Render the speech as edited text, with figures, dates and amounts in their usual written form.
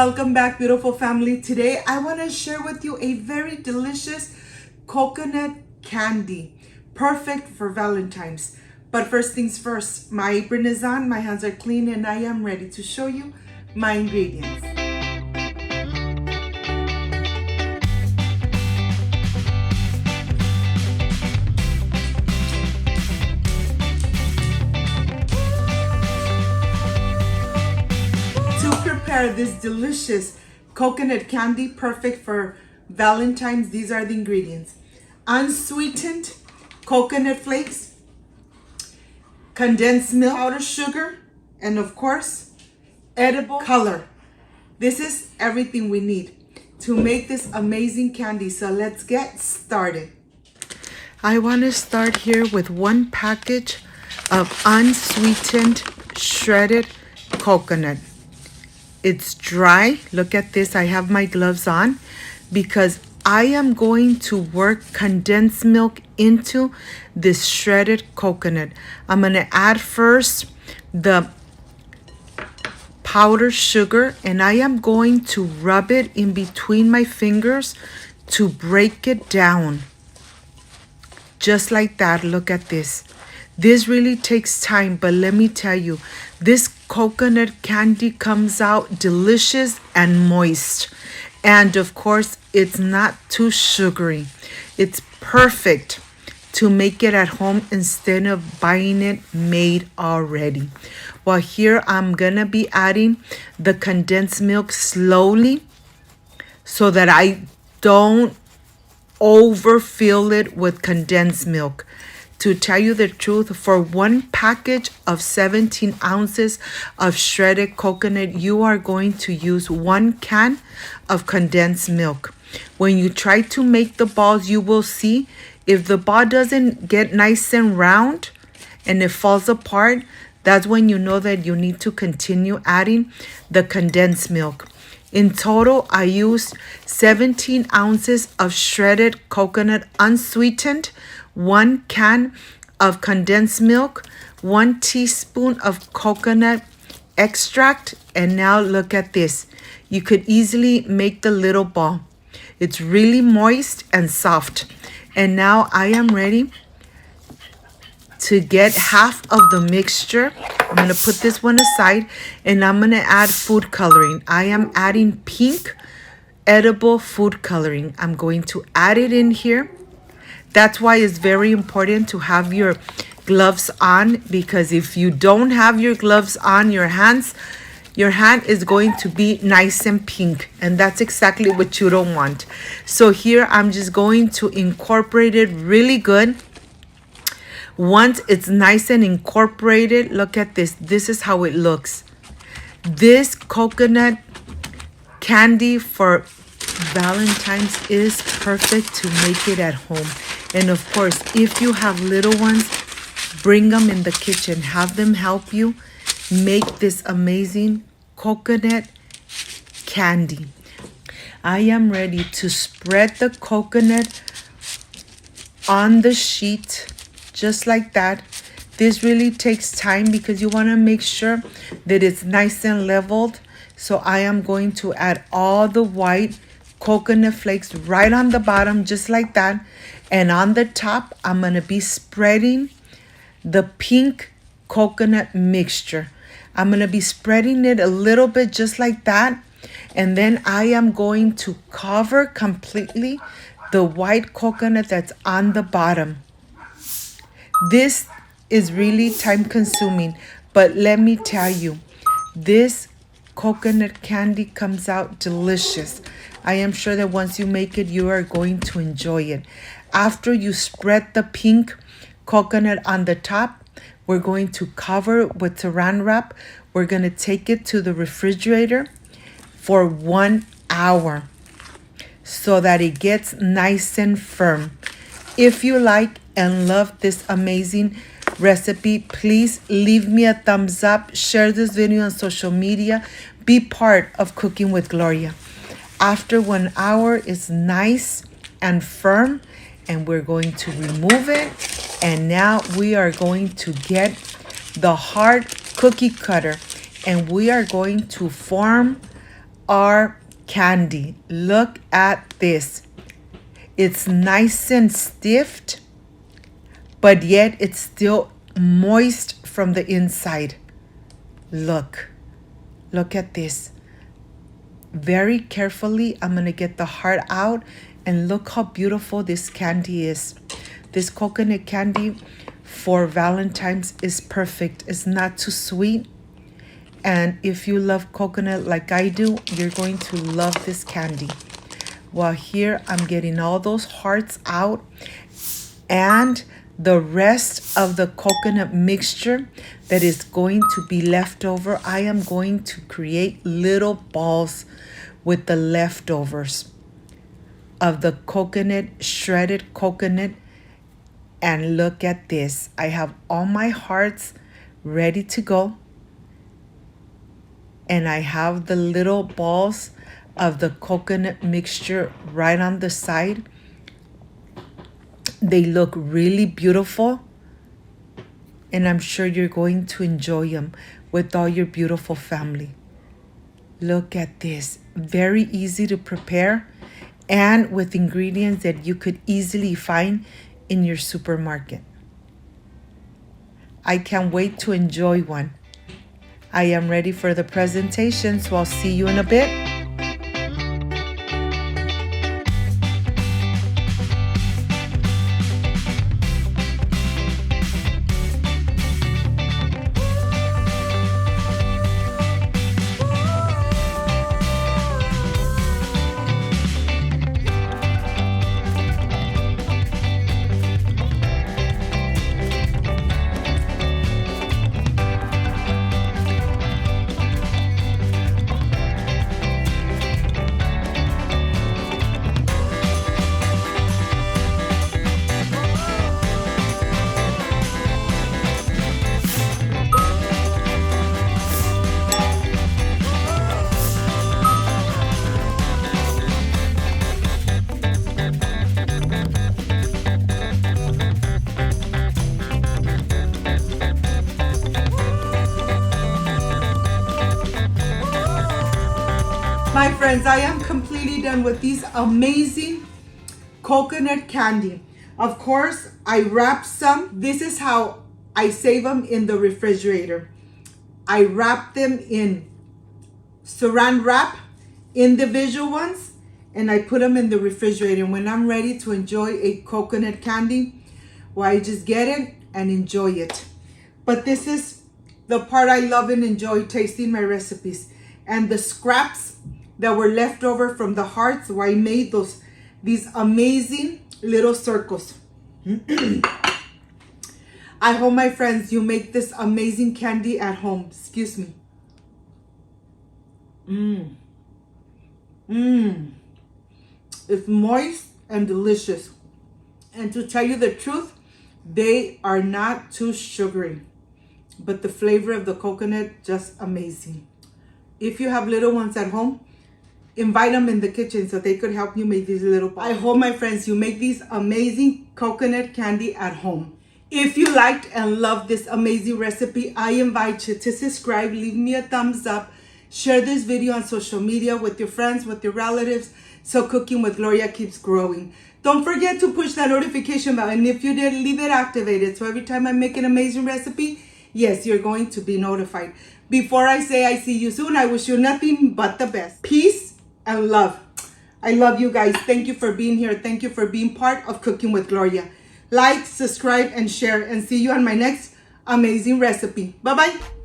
Welcome back, beautiful family. Today I want to share with you a very delicious coconut candy, perfect for Valentine's. But first things first, my apron is on, my hands are clean, and I am ready to show you my ingredients. To prepare this delicious coconut candy, perfect for Valentine's, these are the ingredients: unsweetened coconut flakes, condensed milk, powdered sugar, and of course, edible color. This is everything we need to make this amazing candy. So let's get started. I want to start here with one package of unsweetened shredded coconut. It's dry. Look at this. I have my gloves on because I am going to work condensed milk into this shredded coconut. I'm going to add first the powdered sugar, and I am going to rub it in between my fingers to break it down. Just like that. Look at this. This really takes time, but let me tell you, this coconut candy comes out delicious and moist. And of course, it's not too sugary. It's perfect to make it at home instead of buying it made already. Well, here I'm gonna be adding the condensed milk slowly so that I don't overfill it with condensed milk. To tell you the truth, for one package of 17 ounces of shredded coconut, you are going to use 1 can of condensed milk. When you try to make the balls, you will see if the ball doesn't get nice and round and it falls apart, that's when you know that you need to continue adding the condensed milk. In total, I used 17 ounces of shredded coconut unsweetened, 1 can of condensed milk, 1 teaspoon of coconut extract, and now look at this. You could easily make the little ball. It's really moist and soft. And now I am ready to get half of the mixture. I'm going to put this one aside, and I'm going to add food coloring. I am adding pink edible food coloring. I'm going to add it in here. That's why it's very important to have your gloves on, because if you don't have your gloves on, your hand is going to be nice and pink, and that's exactly what you don't want. So here I'm just going to incorporate it really good. Once it's nice and incorporated, look at this. This is how it looks. This coconut candy for Valentine's is perfect to make it at home. And of course, if you have little ones, bring them in the kitchen. Have them help you make this amazing coconut candy. I am ready to spread the coconut on the sheet just like that. This really takes time because you want to make sure that it's nice and leveled. So I am going to add all the white coconut flakes right on the bottom, just like that. And on the top, I'm going to be spreading the pink coconut mixture. I'm going to be spreading it a little bit just like that. And then I am going to cover completely the white coconut that's on the bottom. This is really time consuming, but let me tell you, this coconut candy comes out delicious. I am sure that once you make it, you are going to enjoy it. After you spread the pink coconut on the top, we're going to cover it with saran wrap. We're going to take it to the refrigerator for 1 hour so that it gets nice and firm. If you like and love this amazing recipe, please leave me a thumbs up, share this video on social media, be part of Cooking with Gloria. After 1 hour, it's nice and firm, and we're going to remove it. And now we are going to get the hard cookie cutter, and we are going to form our candy. Look at this. It's nice and stiff, but yet it's still moist from the inside. Look at this. Very carefully, I'm gonna get the heart out, and look how beautiful this candy is. This coconut candy for Valentine's is perfect. It's not too sweet. And if you love coconut like I do, you're going to love this candy. Well, here I'm getting all those hearts out, and the rest of the coconut mixture that is going to be left over, I am going to create little balls with the leftovers of the coconut, shredded coconut. And look at this. I have all my hearts ready to go. And I have the little balls of the coconut mixture right on the side. They look really beautiful. And I'm sure you're going to enjoy them with all your beautiful family. Look at this. Very easy to prepare, and with ingredients that you could easily find in your supermarket. I can't wait to enjoy one. I am ready for the presentation, so I'll see you in a bit. My friends, I am completely done with these amazing coconut candy. Of course, I wrap some. This is how I save them in the refrigerator. I wrap them in saran wrap, individual ones, and I put them in the refrigerator. And when I'm ready to enjoy a coconut candy, well, I just get it and enjoy it. But this is the part I love and enjoy tasting my recipes. And the scraps that were left over from the hearts, where I made these amazing little circles. I hope, my friends, you make this amazing candy at home. Excuse me. It's moist and delicious. And to tell you the truth, they are not too sugary, but the flavor of the coconut, just amazing. If you have little ones at home, invite them in the kitchen so they could help you make these little balls. I hope, my friends, you make these amazing coconut candy at home. If you liked and loved this amazing recipe, I invite you to subscribe, leave me a thumbs up, share this video on social media with your friends, with your relatives, so Cooking with Gloria keeps growing. Don't forget to push that notification bell, and if you did, leave it activated, so every time I make an amazing recipe, yes, you're going to be notified. Before I say I see you soon, I wish you nothing but the best. Peace and love. I love you guys. Thank you for being here. Thank you for being part of Cooking with Gloria. Like, subscribe, and share, and see you on my next amazing recipe. Bye-bye.